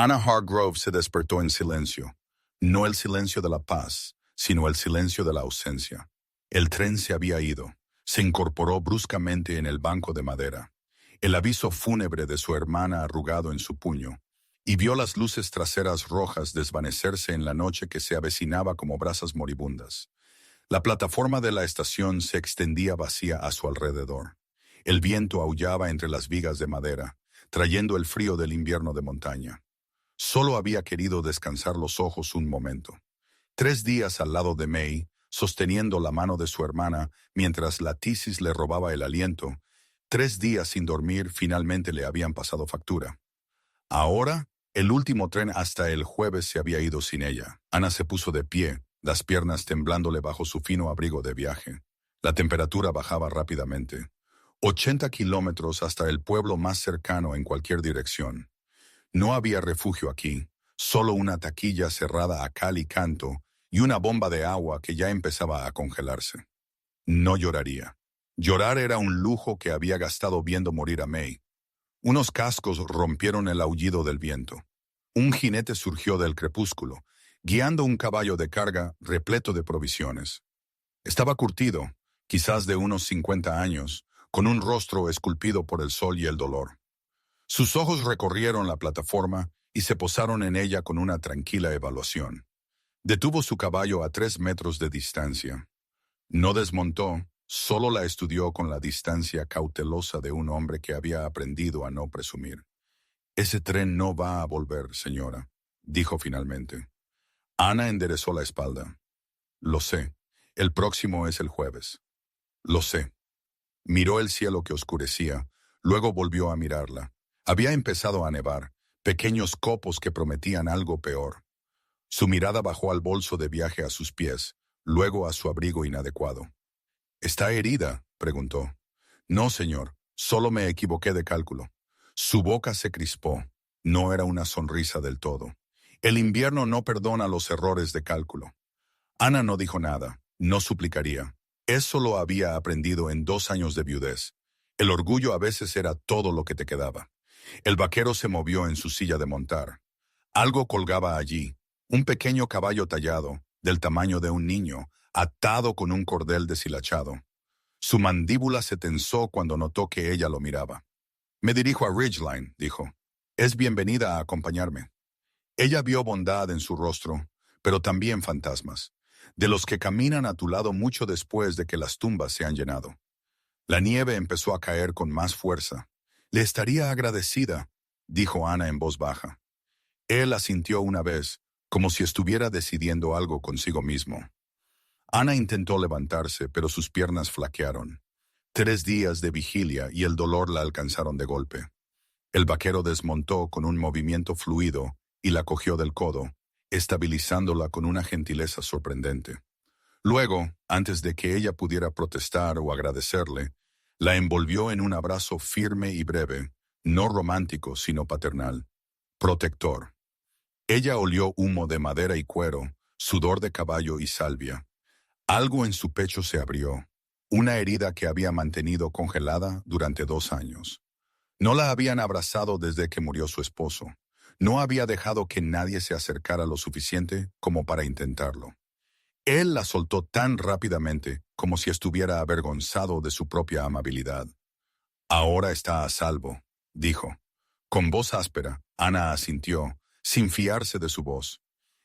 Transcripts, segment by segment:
Anna Hargrove se despertó en silencio. No el silencio de la paz, sino el silencio de la ausencia. El tren se había ido. Se incorporó bruscamente en el banco de madera. El aviso fúnebre de su hermana arrugado en su puño, y vio las luces traseras rojas desvanecerse en la noche que se avecinaba como brasas moribundas. La plataforma de la estación se extendía vacía a su alrededor. El viento aullaba entre las vigas de madera, trayendo el frío del invierno de montaña. Solo había querido descansar los ojos un momento. 3 días al lado de May, sosteniendo la mano de su hermana mientras la tisis le robaba el aliento. 3 días sin dormir finalmente le habían pasado factura. Ahora, el último tren hasta el jueves se había ido sin ella. Ana se puso de pie, las piernas temblándole bajo su fino abrigo de viaje. La temperatura bajaba rápidamente. 80 kilómetros hasta el pueblo más cercano en cualquier dirección. No había refugio aquí, solo una taquilla cerrada a cal y canto y una bomba de agua que ya empezaba a congelarse. No lloraría. Llorar era un lujo que había gastado viendo morir a May. Unos cascos rompieron el aullido del viento. Un jinete surgió del crepúsculo, guiando un caballo de carga repleto de provisiones. Estaba curtido, quizás de unos 50 años, con un rostro esculpido por el sol y el dolor. Sus ojos recorrieron la plataforma y se posaron en ella con una tranquila evaluación. Detuvo su caballo a 3 metros de distancia. No desmontó, solo la estudió con la distancia cautelosa de un hombre que había aprendido a no presumir. «Ese tren no va a volver, señora», dijo finalmente. Ana enderezó la espalda. «Lo sé. El próximo es el jueves». «Lo sé». Miró el cielo que oscurecía, luego volvió a mirarla. Había empezado a nevar, pequeños copos que prometían algo peor. Su mirada bajó al bolso de viaje a sus pies, luego a su abrigo inadecuado. «¿Está herida?», preguntó. «No, señor, solo me equivoqué de cálculo». Su boca se crispó. No era una sonrisa del todo. El invierno no perdona los errores de cálculo. Ana no dijo nada, no suplicaría. Eso lo había aprendido en 2 años de viudez. El orgullo a veces era todo lo que te quedaba. El vaquero se movió en su silla de montar. Algo colgaba allí, un pequeño caballo tallado, del tamaño de un niño, atado con un cordel deshilachado. Su mandíbula se tensó cuando notó que ella lo miraba. «Me dirijo a Ridgeline», dijo. «Es bienvenida a acompañarme». Ella vio bondad en su rostro, pero también fantasmas, de los que caminan a tu lado mucho después de que las tumbas se han llenado. La nieve empezó a caer con más fuerza. «Le estaría agradecida», dijo Ana en voz baja. Él asintió una vez, como si estuviera decidiendo algo consigo mismo. Ana intentó levantarse, pero sus piernas flaquearon. 3 días de vigilia y el dolor la alcanzaron de golpe. El vaquero desmontó con un movimiento fluido y la cogió del codo, estabilizándola con una gentileza sorprendente. Luego, antes de que ella pudiera protestar o agradecerle, la envolvió en un abrazo firme y breve, no romántico sino paternal, protector. Ella olió humo de madera y cuero, sudor de caballo y salvia. Algo en su pecho se abrió, una herida que había mantenido congelada durante 2 años. No la habían abrazado desde que murió su esposo. No había dejado que nadie se acercara lo suficiente como para intentarlo. Él la soltó tan rápidamente como si estuviera avergonzado de su propia amabilidad. «Ahora está a salvo», dijo. Con voz áspera, Ana asintió, sin fiarse de su voz.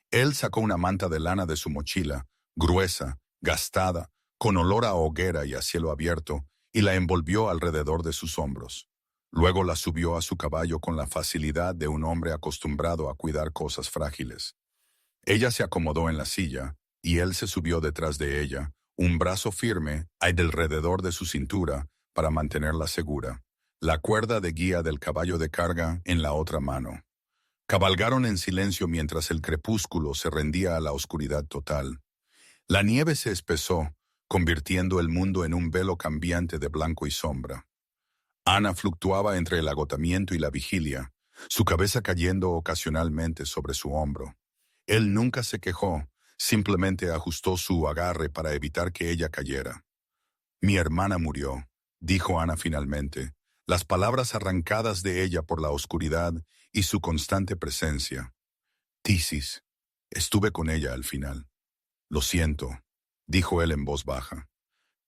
Él sacó una manta de lana de su mochila, gruesa, gastada, con olor a hoguera y a cielo abierto, y la envolvió alrededor de sus hombros. Luego la subió a su caballo con la facilidad de un hombre acostumbrado a cuidar cosas frágiles. Ella se acomodó en la silla, y él se subió detrás de ella, un brazo firme alrededor de su cintura para mantenerla segura, la cuerda de guía del caballo de carga en la otra mano. Cabalgaron en silencio mientras el crepúsculo se rendía a la oscuridad total. La nieve se espesó, convirtiendo el mundo en un velo cambiante de blanco y sombra. Ana fluctuaba entre el agotamiento y la vigilia, su cabeza cayendo ocasionalmente sobre su hombro. Él nunca se quejó, simplemente ajustó su agarre para evitar que ella cayera. «Mi hermana murió», dijo Ana finalmente, las palabras arrancadas de ella por la oscuridad y su constante presencia. Tisis, estuve con ella al final. Lo siento, dijo él en voz baja.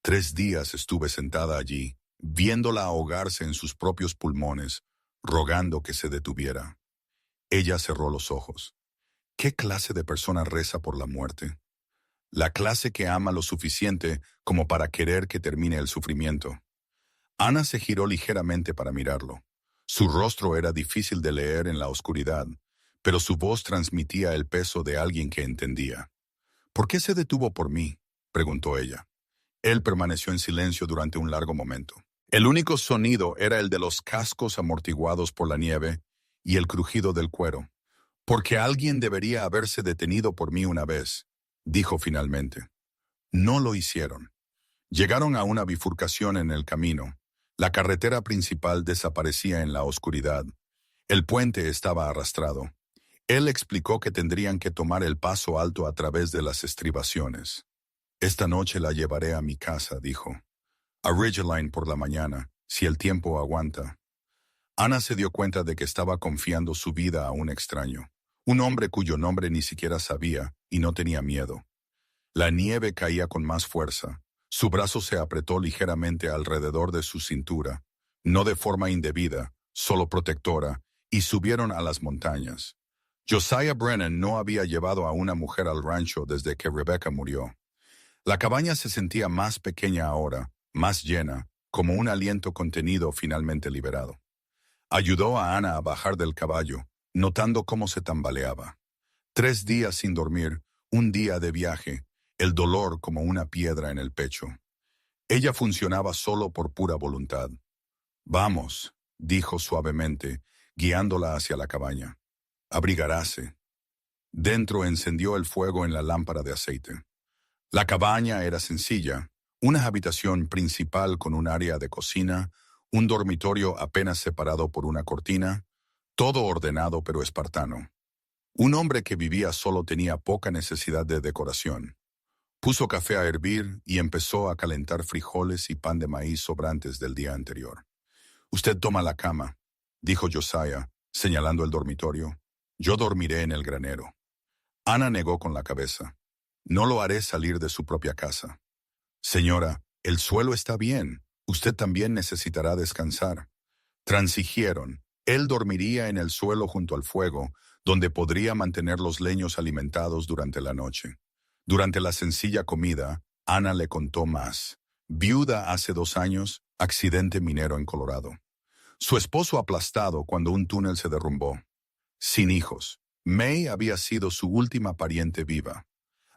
3 días estuve sentada allí, viéndola ahogarse en sus propios pulmones, rogando que se detuviera. Ella cerró los ojos. ¿Qué clase de persona reza por la muerte? La clase que ama lo suficiente como para querer que termine el sufrimiento. Ana se giró ligeramente para mirarlo. Su rostro era difícil de leer en la oscuridad, pero su voz transmitía el peso de alguien que entendía. ¿Por qué se detuvo por mí?, preguntó ella. Él permaneció en silencio durante un largo momento. El único sonido era el de los cascos amortiguados por la nieve y el crujido del cuero. Porque alguien debería haberse detenido por mí una vez, dijo finalmente. No lo hicieron. Llegaron a una bifurcación en el camino. La carretera principal desaparecía en la oscuridad. El puente estaba arrastrado. Él explicó que tendrían que tomar el paso alto a través de las estribaciones. Esta noche la llevaré a mi casa, dijo. A Ridgeline por la mañana, si el tiempo aguanta. Ana se dio cuenta de que estaba confiando su vida a un extraño. Un hombre cuyo nombre ni siquiera sabía y no tenía miedo. La nieve caía con más fuerza. Su brazo se apretó ligeramente alrededor de su cintura, no de forma indebida, solo protectora, y subieron a las montañas. Josiah Brennan no había llevado a una mujer al rancho desde que Rebecca murió. La cabaña se sentía más pequeña ahora, más llena, como un aliento contenido finalmente liberado. Ayudó a Ana a bajar del caballo, notando cómo se tambaleaba. 3 días sin dormir, un día de viaje, el dolor como una piedra en el pecho. Ella funcionaba solo por pura voluntad. Vamos, dijo suavemente, guiándola hacia la cabaña. Abrigaráse. Dentro encendió el fuego en la lámpara de aceite. La cabaña era sencilla, una habitación principal con un área de cocina, un dormitorio apenas separado por una cortina, todo ordenado pero espartano. Un hombre que vivía solo tenía poca necesidad de decoración. Puso café a hervir y empezó a calentar frijoles y pan de maíz sobrantes del día anterior. Usted toma la cama, dijo Josiah, señalando el dormitorio. Yo dormiré en el granero. Ana negó con la cabeza. No lo haré salir de su propia casa. Señora, el suelo está bien. Usted también necesitará descansar. Transigieron. Él dormiría en el suelo junto al fuego, donde podría mantener los leños alimentados durante la noche. Durante la sencilla comida, Ana le contó más. Viuda hace 2 años, accidente minero en Colorado. Su esposo aplastado cuando un túnel se derrumbó. Sin hijos. May había sido su última pariente viva.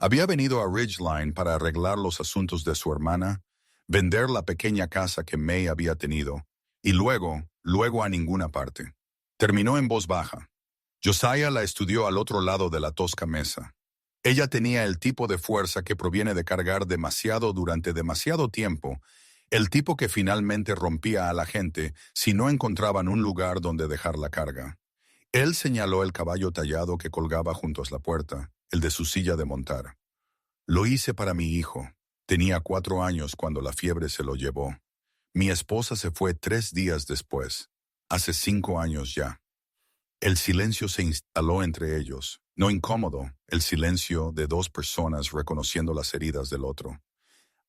Había venido a Ridgeline para arreglar los asuntos de su hermana, vender la pequeña casa que May había tenido, y luego a ninguna parte. Terminó en voz baja. Josiah la estudió al otro lado de la tosca mesa. Ella tenía el tipo de fuerza que proviene de cargar demasiado durante demasiado tiempo, el tipo que finalmente rompía a la gente si no encontraban un lugar donde dejar la carga. Él señaló el caballo tallado que colgaba junto a la puerta, el de su silla de montar. Lo hice para mi hijo. Tenía 4 años cuando la fiebre se lo llevó. Mi esposa se fue 3 días después, hace 5 años ya. El silencio se instaló entre ellos, no incómodo, el silencio de 2 personas reconociendo las heridas del otro.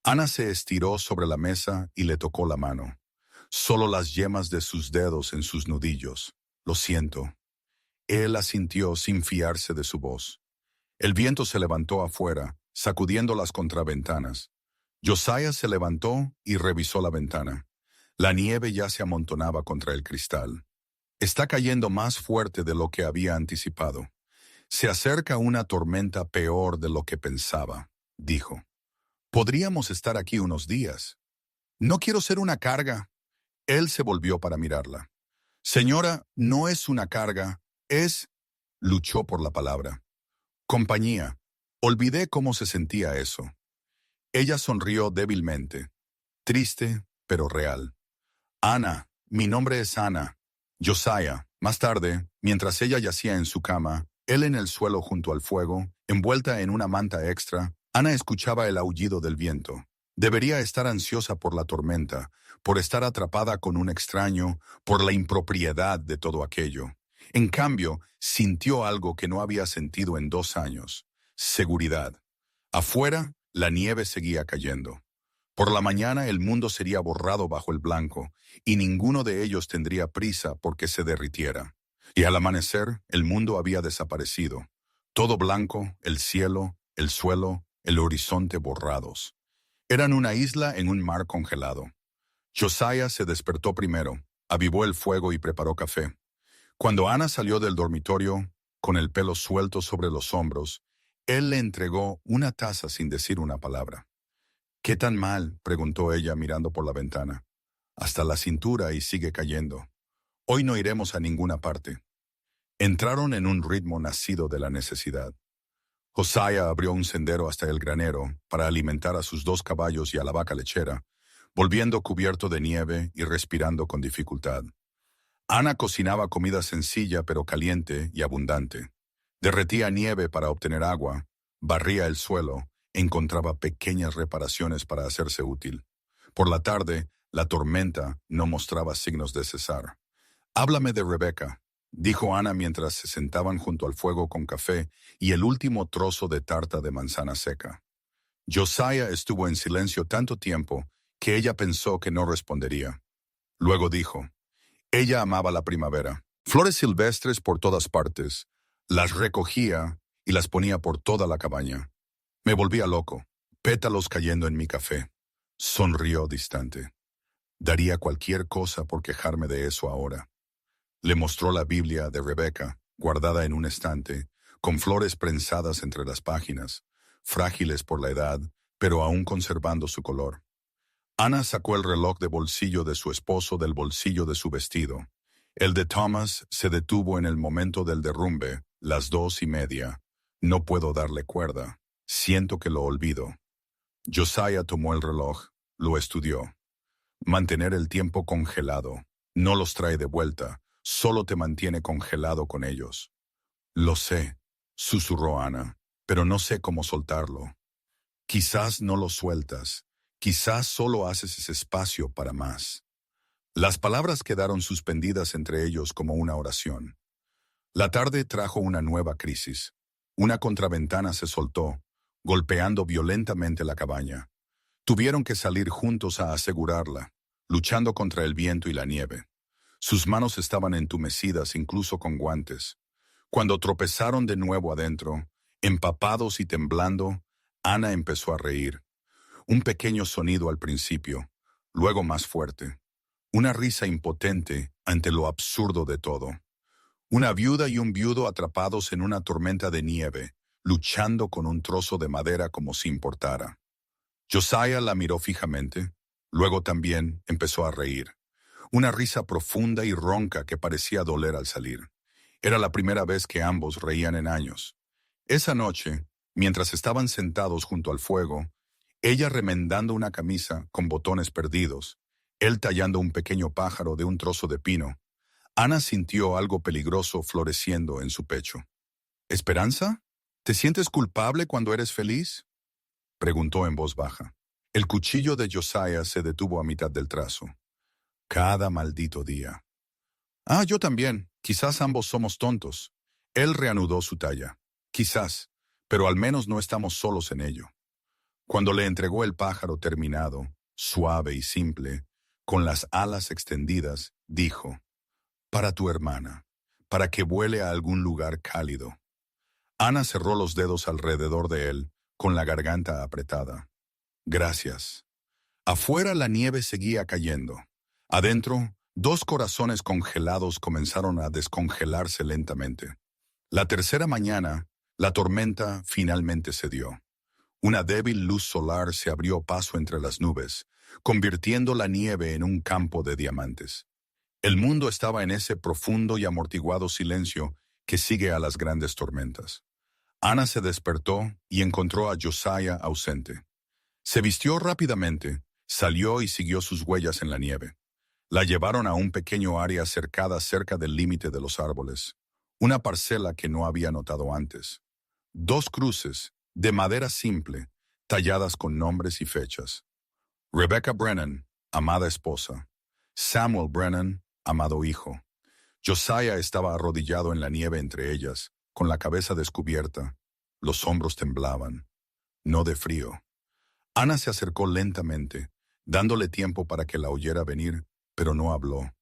Ana se estiró sobre la mesa y le tocó la mano. Solo las yemas de sus dedos en sus nudillos. Lo siento. Él asintió sin fiarse de su voz. El viento se levantó afuera, sacudiendo las contraventanas. Josiah se levantó y revisó la ventana. La nieve ya se amontonaba contra el cristal. Está cayendo más fuerte de lo que había anticipado. Se acerca una tormenta peor de lo que pensaba, dijo. Podríamos estar aquí unos días. No quiero ser una carga. Él se volvió para mirarla. Señora, no es una carga, es... Luchó por la palabra. Compañía. Olvidé cómo se sentía eso. Ella sonrió débilmente. Triste, pero real. Ana, mi nombre es Ana. Josiah. Más tarde, mientras ella yacía en su cama, él en el suelo junto al fuego, envuelta en una manta extra, Ana escuchaba el aullido del viento. Debería estar ansiosa por la tormenta, por estar atrapada con un extraño, por la impropiedad de todo aquello. En cambio, sintió algo que no había sentido en 2 años: seguridad. Afuera, la nieve seguía cayendo. Por la mañana el mundo sería borrado bajo el blanco, y ninguno de ellos tendría prisa porque se derritiera. Y al amanecer, el mundo había desaparecido. Todo blanco, el cielo, el suelo, el horizonte borrados. Eran una isla en un mar congelado. Josiah se despertó primero, avivó el fuego y preparó café. Cuando Ana salió del dormitorio, con el pelo suelto sobre los hombros, él le entregó una taza sin decir una palabra. «¿Qué tan mal?», preguntó ella mirando por la ventana. «Hasta la cintura y sigue cayendo. Hoy no iremos a ninguna parte». Entraron en un ritmo nacido de la necesidad. Josiah abrió un sendero hasta el granero para alimentar a sus 2 caballos y a la vaca lechera, volviendo cubierto de nieve y respirando con dificultad. Ana cocinaba comida sencilla pero caliente y abundante. Derretía nieve para obtener agua, barría el suelo, encontraba pequeñas reparaciones para hacerse útil. Por la tarde, la tormenta no mostraba signos de cesar. «Háblame de Rebecca», dijo Ana mientras se sentaban junto al fuego con café y el último trozo de tarta de manzana seca. Josiah estuvo en silencio tanto tiempo que ella pensó que no respondería. Luego dijo: «Ella amaba la primavera. Flores silvestres por todas partes. Las recogía y las ponía por toda la cabaña. Me volvía loco. Pétalos cayendo en mi café». Sonrió distante. «Daría cualquier cosa por quejarme de eso ahora». Le mostró la Biblia de Rebecca, guardada en un estante, con flores prensadas entre las páginas, frágiles por la edad, pero aún conservando su color. Ana sacó el reloj de bolsillo de su esposo del bolsillo de su vestido. El de Thomas se detuvo en el momento del derrumbe, las 2:30. «No puedo darle cuerda. Siento que lo olvido». Josiah tomó el reloj, lo estudió. «Mantener el tiempo congelado. No los trae de vuelta, solo te mantiene congelado con ellos». «Lo sé», susurró Ana, «pero no sé cómo soltarlo». «Quizás no lo sueltas. Quizás solo haces ese espacio para más». Las palabras quedaron suspendidas entre ellos como una oración. La tarde trajo una nueva crisis. Una contraventana se soltó, golpeando violentamente la cabaña. Tuvieron que salir juntos a asegurarla, luchando contra el viento y la nieve. Sus manos estaban entumecidas incluso con guantes. Cuando tropezaron de nuevo adentro, empapados y temblando, Ana empezó a reír. Un pequeño sonido al principio, luego más fuerte. Una risa impotente ante lo absurdo de todo. Una viuda y un viudo atrapados en una tormenta de nieve, luchando con un trozo de madera como si importara. Josiah la miró fijamente, luego también empezó a reír. Una risa profunda y ronca que parecía doler al salir. Era la primera vez que ambos reían en años. Esa noche, mientras estaban sentados junto al fuego, ella remendando una camisa con botones perdidos, él tallando un pequeño pájaro de un trozo de pino, Ana sintió algo peligroso floreciendo en su pecho. «¿Esperanza? ¿Te sientes culpable cuando eres feliz?», preguntó en voz baja. El cuchillo de Josiah se detuvo a mitad del trazo. «Cada maldito día». «Ah, yo también. Quizás ambos somos tontos». Él reanudó su talla. «Quizás, pero al menos no estamos solos en ello». Cuando le entregó el pájaro terminado, suave y simple, con las alas extendidas, dijo: «Para tu hermana, para que vuele a algún lugar cálido». Ana cerró los dedos alrededor de él, con la garganta apretada. «Gracias». Afuera la nieve seguía cayendo. Adentro, 2 corazones congelados comenzaron a descongelarse lentamente. La tercera mañana, la tormenta finalmente cedió. Una débil luz solar se abrió paso entre las nubes, convirtiendo la nieve en un campo de diamantes. El mundo estaba en ese profundo y amortiguado silencio que sigue a las grandes tormentas. Ana se despertó y encontró a Josiah ausente. Se vistió rápidamente, salió y siguió sus huellas en la nieve. La llevaron a un pequeño área cercada cerca del límite de los árboles, una parcela que no había notado antes. 2 cruces, de madera simple, talladas con nombres y fechas. Rebecca Brennan, amada esposa. Samuel Brennan, amado hijo. Josiah estaba arrodillado en la nieve entre ellas, con la cabeza descubierta. Los hombros temblaban, no de frío. Ana se acercó lentamente, dándole tiempo para que la oyera venir, pero no habló.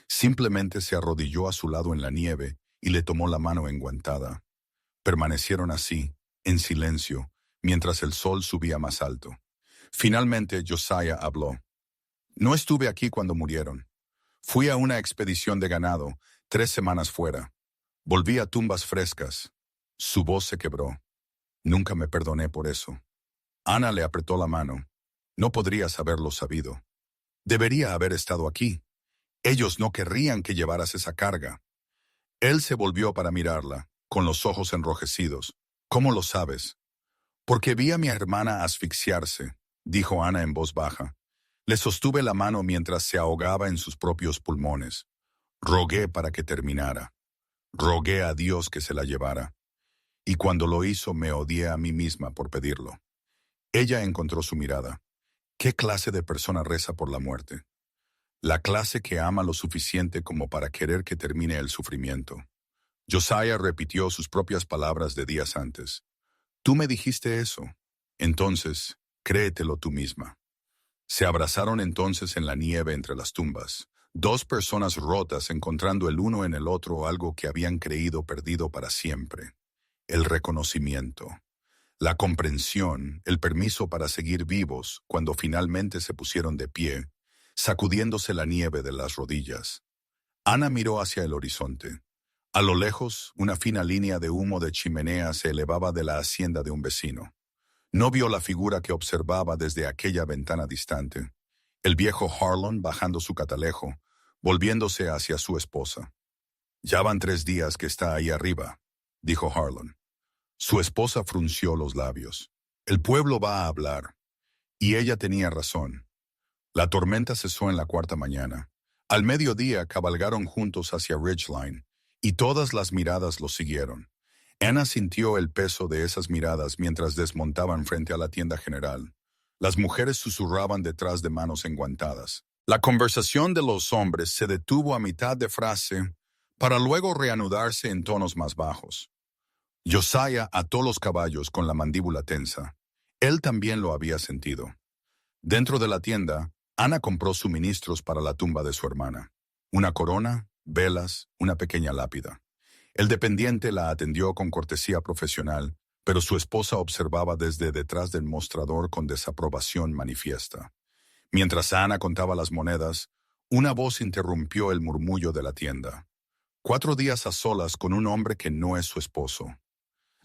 Simplemente se arrodilló a su lado en la nieve y le tomó la mano enguantada. Permanecieron así, en silencio, mientras el sol subía más alto. Finalmente Josiah habló. No estuve aquí cuando murieron. Fui a una expedición de ganado, 3 semanas fuera. Volví a tumbas frescas. Su voz se quebró. Nunca me perdoné por eso. Ana le apretó la mano. No podrías haberlo sabido. Debería haber estado aquí. Ellos no querrían que llevaras esa carga. Él se volvió para mirarla, con los ojos enrojecidos. ¿Cómo lo sabes? Porque vi a mi hermana asfixiarse, dijo Ana en voz baja. Le sostuve la mano mientras se ahogaba en sus propios pulmones. Rogué para que terminara. Rogué a Dios que se la llevara. Y cuando lo hizo me odié a mí misma por pedirlo. Ella encontró su mirada. ¿Qué clase de persona reza por la muerte? La clase que ama lo suficiente como para querer que termine el sufrimiento. Josiah repitió sus propias palabras de días antes. Tú me dijiste eso. Entonces, créetelo tú misma. Se abrazaron entonces en la nieve entre las tumbas. 2 personas rotas encontrando el uno en el otro algo que habían creído perdido para siempre. El reconocimiento. La comprensión, el permiso para seguir vivos cuando finalmente se pusieron de pie, sacudiéndose la nieve de las rodillas. Ana miró hacia el horizonte. A lo lejos, una fina línea de humo de chimenea se elevaba de la hacienda de un vecino. No vio la figura que observaba desde aquella ventana distante. El viejo Harlan bajando su catalejo, volviéndose hacia su esposa. Ya van 3 días que está ahí arriba, dijo Harlan. Su esposa frunció los labios. El pueblo va a hablar. Y ella tenía razón. La tormenta cesó en la 4ª mañana. Al mediodía cabalgaron juntos hacia Ridgeline, y todas las miradas los siguieron. Ana sintió el peso de esas miradas mientras desmontaban frente a la tienda general. Las mujeres susurraban detrás de manos enguantadas. La conversación de los hombres se detuvo a mitad de frase para luego reanudarse en tonos más bajos. Josiah ató los caballos con la mandíbula tensa. Él también lo había sentido. Dentro de la tienda, Ana compró suministros para la tumba de su hermana. Una corona, velas, una pequeña lápida. El dependiente la atendió con cortesía profesional, pero su esposa observaba desde detrás del mostrador con desaprobación manifiesta. Mientras Ana contaba las monedas, una voz interrumpió el murmullo de la tienda. 4 días a solas con un hombre que no es su esposo.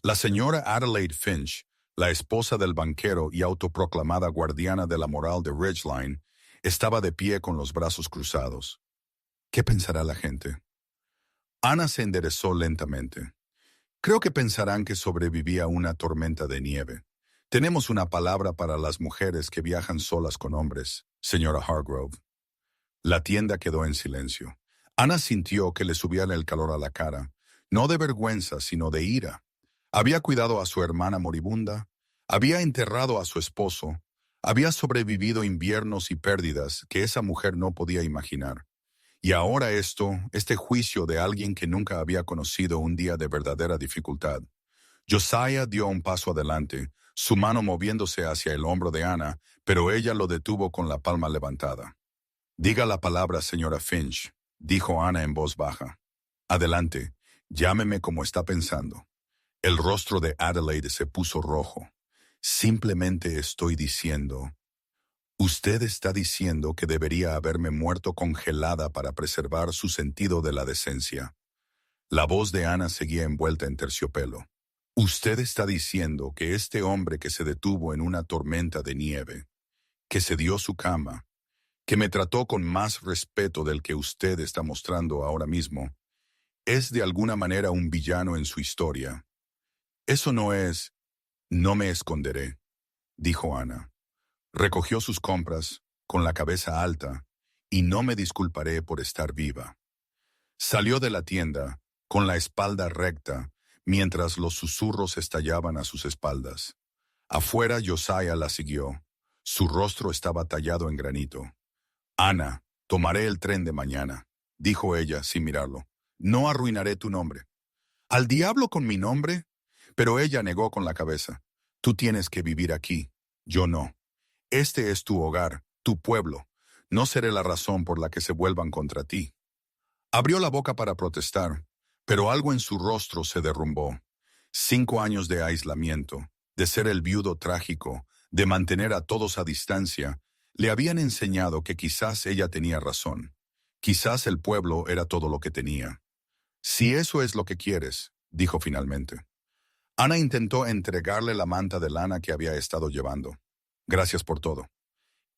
La señora Adelaide Finch, la esposa del banquero y autoproclamada guardiana de la moral de Ridgeline, estaba de pie con los brazos cruzados. ¿Qué pensará la gente? Ana se enderezó lentamente. Creo que pensarán que sobreviví a una tormenta de nieve. Tenemos una palabra para las mujeres que viajan solas con hombres, señora Hargrove. La tienda quedó en silencio. Ana sintió que le subía el calor a la cara, no de vergüenza, sino de ira. Había cuidado a su hermana moribunda, había enterrado a su esposo, había sobrevivido inviernos y pérdidas que esa mujer no podía imaginar. Y ahora este juicio de alguien que nunca había conocido un día de verdadera dificultad. Josiah dio un paso adelante, su mano moviéndose hacia el hombro de Ana, pero ella lo detuvo con la palma levantada. Diga la palabra, señora Finch, dijo Ana en voz baja. Adelante, llámeme como está pensando. El rostro de Adelaide se puso rojo. Simplemente estoy diciendo... Usted está diciendo que debería haberme muerto congelada para preservar su sentido de la decencia. La voz de Ana seguía envuelta en terciopelo. Usted está diciendo que este hombre que se detuvo en una tormenta de nieve, que se dio su cama, que me trató con más respeto del que usted está mostrando ahora mismo, es de alguna manera un villano en su historia. Eso no es... No me esconderé, dijo Ana. Recogió sus compras, con la cabeza alta, y no me disculparé por estar viva. Salió de la tienda, con la espalda recta, mientras los susurros estallaban a sus espaldas. Afuera Josiah la siguió. Su rostro estaba tallado en granito. Ana, tomaré el tren de mañana, dijo ella sin mirarlo. No arruinaré tu nombre. ¿Al diablo con mi nombre? Pero ella negó con la cabeza. Tú tienes que vivir aquí. Yo no. Este es tu hogar, tu pueblo. No seré la razón por la que se vuelvan contra ti. Abrió la boca para protestar, pero algo en su rostro se derrumbó. 5 años de aislamiento, de ser el viudo trágico, de mantener a todos a distancia, le habían enseñado que quizás ella tenía razón. Quizás el pueblo era todo lo que tenía. Si eso es lo que quieres, dijo finalmente. Ana intentó entregarle la manta de lana que había estado llevando. Gracias por todo.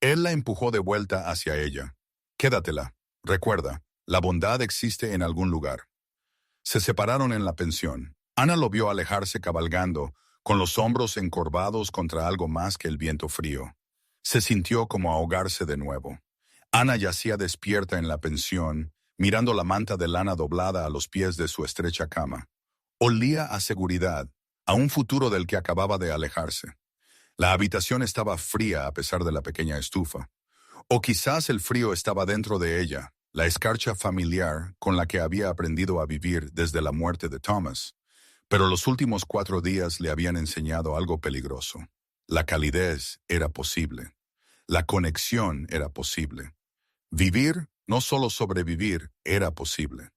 Él la empujó de vuelta hacia ella. Quédatela. Recuerda, la bondad existe en algún lugar. Se separaron en la pensión. Ana lo vio alejarse cabalgando, con los hombros encorvados contra algo más que el viento frío. Se sintió como ahogarse de nuevo. Ana yacía despierta en la pensión, mirando la manta de lana doblada a los pies de su estrecha cama. Olía a seguridad, a un futuro del que acababa de alejarse. La habitación estaba fría a pesar de la pequeña estufa. O quizás el frío estaba dentro de ella, la escarcha familiar con la que había aprendido a vivir desde la muerte de Thomas. Pero los últimos 4 días le habían enseñado algo peligroso. La calidez era posible. La conexión era posible. Vivir, no solo sobrevivir, era posible.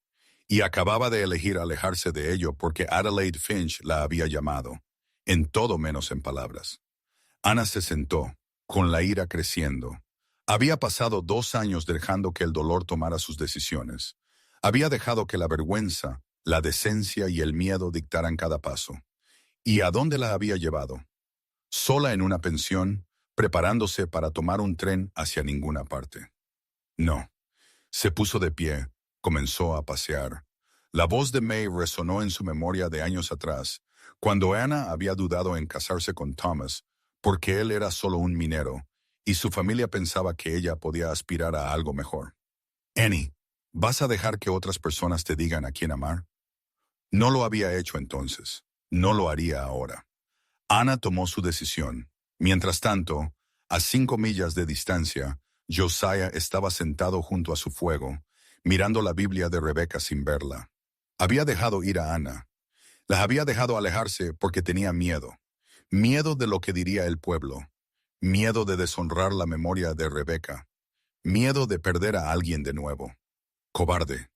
Y acababa de elegir alejarse de ello porque Adelaide Finch la había llamado, en todo menos en palabras. Ana se sentó, con la ira creciendo. Había pasado 2 años dejando que el dolor tomara sus decisiones. Había dejado que la vergüenza, la decencia y el miedo dictaran cada paso. ¿Y a dónde la había llevado? Sola en una pensión, preparándose para tomar un tren hacia ninguna parte. No. Se puso de pie, comenzó a pasear. La voz de May resonó en su memoria de años atrás, cuando Ana había dudado en casarse con Thomas, porque él era solo un minero, y su familia pensaba que ella podía aspirar a algo mejor. Annie, ¿vas a dejar que otras personas te digan a quién amar? No lo había hecho entonces, no lo haría ahora. Ana tomó su decisión. Mientras tanto, a 5 millas de distancia, Josiah estaba sentado junto a su fuego, mirando la Biblia de Rebecca sin verla. Había dejado ir a Ana. La había dejado alejarse porque tenía miedo. Miedo de lo que diría el pueblo. Miedo de deshonrar la memoria de Rebecca. Miedo de perder a alguien de nuevo. Cobarde.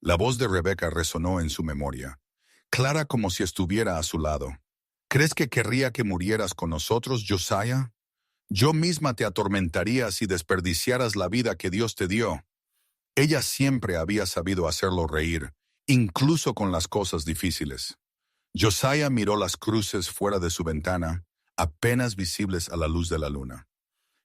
La voz de Rebecca resonó en su memoria, clara como si estuviera a su lado. ¿Crees que querría que murieras con nosotros, Josiah? Yo misma te atormentaría si desperdiciaras la vida que Dios te dio. Ella siempre había sabido hacerlo reír, incluso con las cosas difíciles. Josiah miró las cruces fuera de su ventana, apenas visibles a la luz de la luna.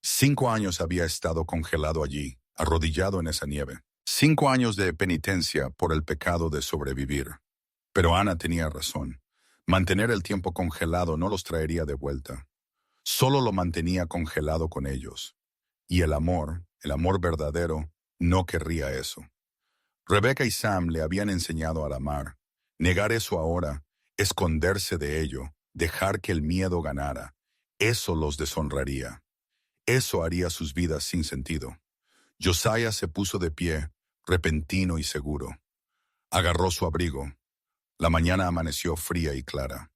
5 años había estado congelado allí, arrodillado en esa nieve. 5 años de penitencia por el pecado de sobrevivir. Pero Ana tenía razón. Mantener el tiempo congelado no los traería de vuelta. Solo lo mantenía congelado con ellos. Y el amor verdadero, no querría eso. Rebecca y Sam le habían enseñado a amar. Negar eso ahora, esconderse de ello, dejar que el miedo ganara, eso los deshonraría. Eso haría sus vidas sin sentido. Josiah se puso de pie, repentino y seguro. Agarró su abrigo. La mañana amaneció fría y clara.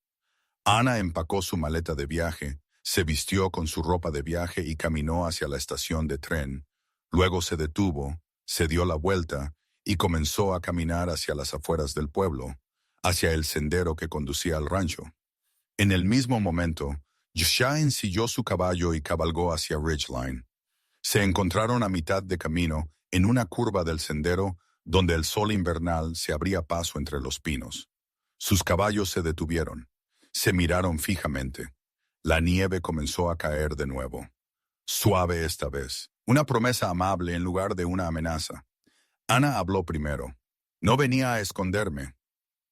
Ana empacó su maleta de viaje, se vistió con su ropa de viaje y caminó hacia la estación de tren. Luego se detuvo, se dio la vuelta y comenzó a caminar hacia las afueras del pueblo, hacia el sendero que conducía al rancho. En el mismo momento, Josiah ensilló su caballo y cabalgó hacia Ridgeline. Se encontraron a mitad de camino, en una curva del sendero, donde el sol invernal se abría paso entre los pinos. Sus caballos se detuvieron. Se miraron fijamente. La nieve comenzó a caer de nuevo. Suave esta vez. Una promesa amable en lugar de una amenaza. Ana habló primero. No venía a esconderme.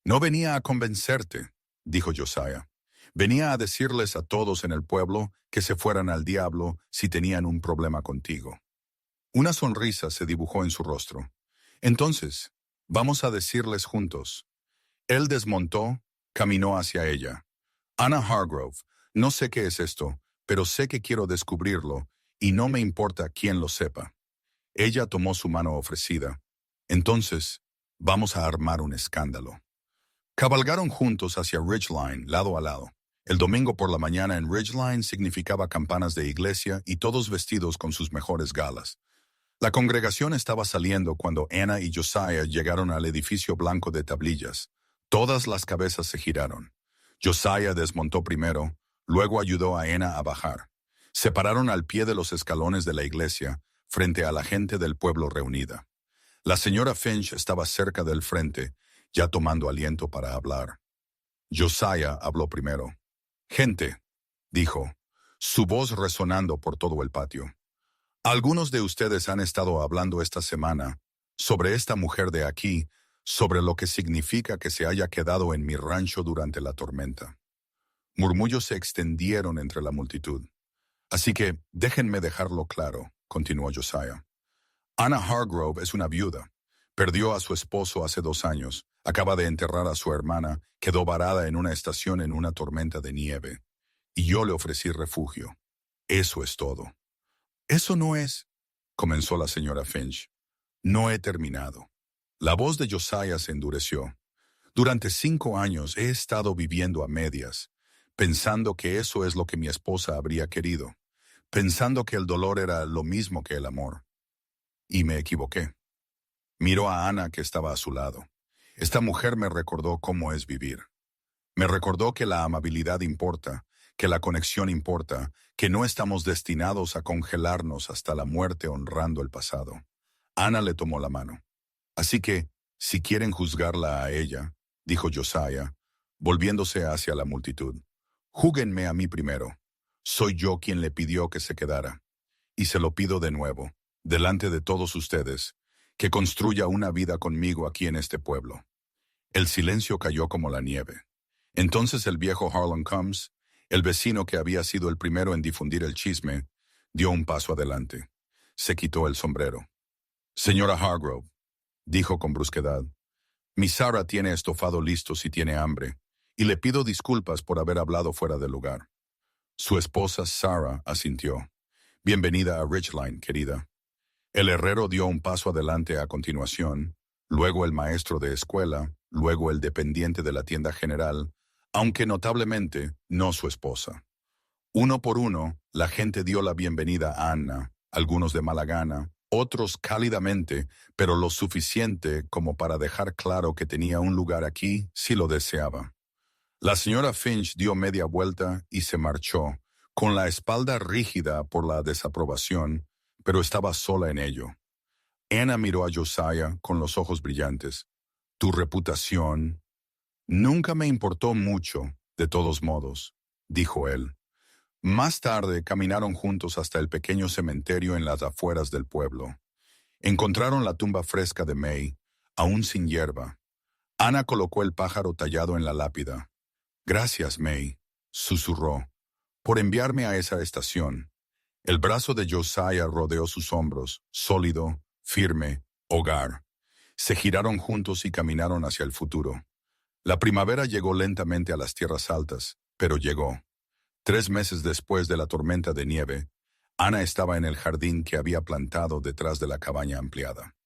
No venía a convencerte, dijo Josiah. Venía a decirles a todos en el pueblo que se fueran al diablo si tenían un problema contigo. Una sonrisa se dibujó en su rostro. Entonces, vamos a decirles juntos. Él desmontó, caminó hacia ella. Ana Hargrove, no sé qué es esto, pero sé que quiero descubrirlo, y no me importa quién lo sepa. Ella tomó su mano ofrecida. Entonces, Vamos a armar un escándalo. Cabalgaron juntos hacia Ridgeline, lado a lado. El domingo por la mañana en Ridgeline significaba campanas de iglesia y todos vestidos con sus mejores galas. La congregación estaba saliendo cuando Anna y Josiah llegaron al edificio blanco de tablillas. Todas las cabezas se giraron. Josiah desmontó primero, luego ayudó a Anna a bajar. Se pararon al pie de los escalones de la iglesia, frente a la gente del pueblo reunida. La señora Finch estaba cerca del frente, ya tomando aliento para hablar. Josiah habló primero. «Gente», dijo, su voz resonando por todo el patio. «Algunos de ustedes han estado hablando esta semana sobre esta mujer de aquí, sobre lo que significa que se haya quedado en mi rancho durante la tormenta». Murmullos se extendieron entre la multitud. «Así que déjenme dejarlo claro», continuó Josiah. «Anna Hargrove es una viuda. Perdió a su esposo hace 2 años, acaba de enterrar a su hermana, quedó varada en una estación en una tormenta de nieve. Y yo le ofrecí refugio. Eso es todo». «Eso no es», comenzó la señora Finch. «No he terminado». La voz de Josiah se endureció. «Durante 5 años he estado viviendo a medias, pensando que eso es lo que mi esposa habría querido, pensando que el dolor era lo mismo que el amor. Y me equivoqué». Miró a Anna, que estaba a su lado. Esta mujer me recordó cómo es vivir. Me recordó que la amabilidad importa, que la conexión importa, que no estamos destinados a congelarnos hasta la muerte honrando el pasado. Anna le tomó la mano. «Así que, si quieren juzgarla a ella», dijo Josiah, volviéndose hacia la multitud, «júguenme a mí primero. Soy yo quien le pidió que se quedara. Y se lo pido de nuevo, delante de todos ustedes, que construya una vida conmigo aquí en este pueblo». El silencio cayó como la nieve. Entonces el viejo Harlan Combs, el vecino que había sido el primero en difundir el chisme, dio un paso adelante. Se quitó el sombrero. «Señora Hargrove», dijo con brusquedad, «mi Sarah tiene estofado listo si tiene hambre, y le pido disculpas por haber hablado fuera de lugar». Su esposa Sarah asintió. «Bienvenida a Ridgeline, querida». El herrero dio un paso adelante a continuación, luego el maestro de escuela, luego el dependiente de la tienda general, aunque notablemente no su esposa. Uno por uno, la gente dio la bienvenida a Anna, algunos de mala gana, otros cálidamente, pero lo suficiente como para dejar claro que tenía un lugar aquí si lo deseaba. La señora Finch dio media vuelta y se marchó, con la espalda rígida por la desaprobación, pero estaba sola en ello. Anna miró a Josiah con los ojos brillantes. «Tu reputación». «Nunca me importó mucho, de todos modos», dijo él. Más tarde caminaron juntos hasta el pequeño cementerio en las afueras del pueblo. Encontraron la tumba fresca de May, aún sin hierba. Anna colocó el pájaro tallado en la lápida. «Gracias, May», susurró, «por enviarme a esa estación». El brazo de Josiah rodeó sus hombros, sólido, firme, hogar. Se giraron juntos y caminaron hacia el futuro. La primavera llegó lentamente a las tierras altas, pero llegó. 3 meses después de la tormenta de nieve, Anna estaba en el jardín que había plantado detrás de la cabaña ampliada.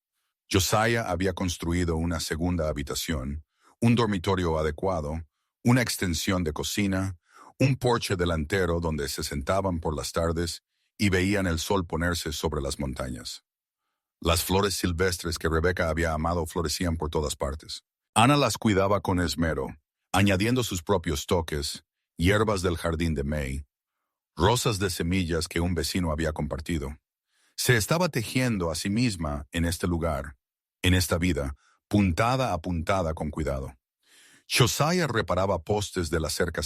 Josiah había construido una segunda habitación, un dormitorio adecuado, una extensión de cocina, un porche delantero donde se sentaban por las tardes y veían el sol ponerse sobre las montañas. Las flores silvestres que Rebecca había amado florecían por todas partes. Anna las cuidaba con esmero, añadiendo sus propios toques, hierbas del jardín de May, rosas de semillas que un vecino había compartido. Se estaba tejiendo a sí misma en este lugar, en esta vida, puntada a puntada con cuidado. Josiah reparaba postes de la cerca,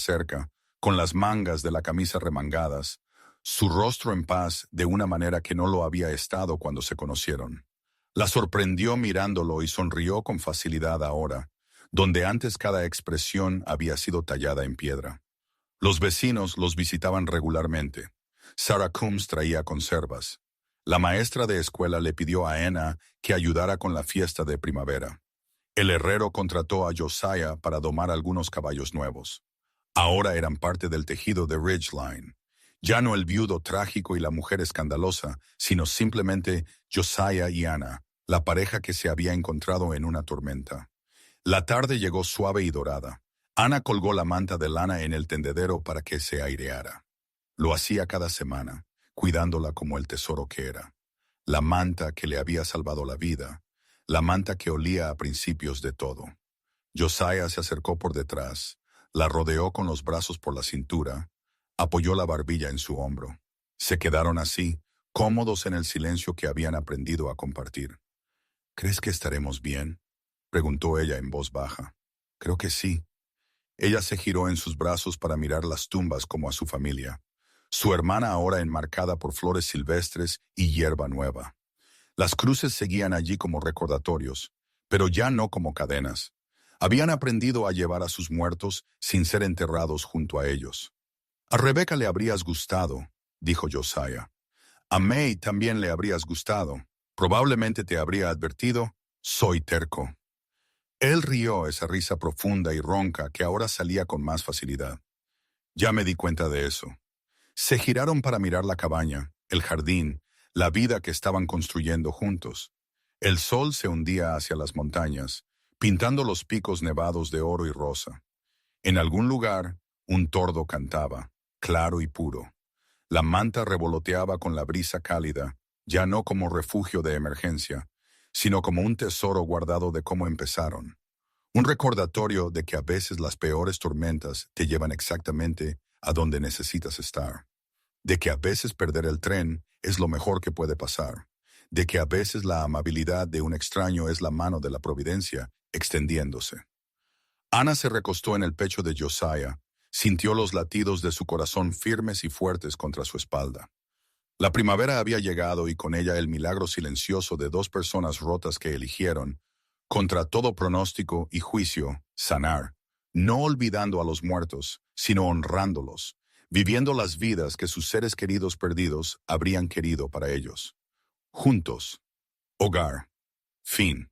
con las mangas de la camisa remangadas, su rostro en paz de una manera que no lo había estado cuando se conocieron. La sorprendió mirándolo y sonrió con facilidad ahora, donde antes cada expresión había sido tallada en piedra. Los vecinos los visitaban regularmente. Sarah Coombs traía conservas. La maestra de escuela le pidió a Anna que ayudara con la fiesta de primavera. El herrero contrató a Josiah para domar algunos caballos nuevos. Ahora eran parte del tejido de Ridgeline. Ya no el viudo trágico y la mujer escandalosa, sino simplemente Josiah y Anna, la pareja que se había encontrado en una tormenta. La tarde llegó suave y dorada. Ana colgó la manta de lana en el tendedero para que se aireara. Lo hacía cada semana, cuidándola como el tesoro que era. La manta que le había salvado la vida, la manta que olía a principios de todo. Josiah se acercó por detrás, la rodeó con los brazos por la cintura, apoyó la barbilla en su hombro. Se quedaron así, cómodos en el silencio que habían aprendido a compartir. ¿Crees que estaremos bien?, preguntó ella en voz baja. Creo que sí. Ella se giró en sus brazos para mirar las tumbas como a su familia. Su hermana ahora enmarcada por flores silvestres y hierba nueva. Las cruces seguían allí como recordatorios, pero ya no como cadenas. Habían aprendido a llevar a sus muertos sin ser enterrados junto a ellos. A Rebeca le habrías gustado, dijo Josiah. A May también le habrías gustado. Probablemente te habría advertido, soy terco. Él rió esa risa profunda y ronca que ahora salía con más facilidad. Ya me di cuenta de eso. Se giraron para mirar la cabaña, el jardín, la vida que estaban construyendo juntos. El sol se hundía hacia las montañas, pintando los picos nevados de oro y rosa. En algún lugar, un tordo cantaba, claro y puro. La manta revoloteaba con la brisa cálida, ya no como refugio de emergencia, sino como un tesoro guardado de cómo empezaron. Un recordatorio de que a veces las peores tormentas te llevan exactamente a donde necesitas estar. De que a veces perder el tren es lo mejor que puede pasar. De que a veces la amabilidad de un extraño es la mano de la providencia extendiéndose. Ana se recostó en el pecho de Josiah, sintió los latidos de su corazón firmes y fuertes contra su espalda. La primavera había llegado y con ella el milagro silencioso de dos personas rotas que eligieron, contra todo pronóstico y juicio, sanar, no olvidando a los muertos, sino honrándolos, viviendo las vidas que sus seres queridos perdidos habrían querido para ellos. Juntos. Hogar. Fin.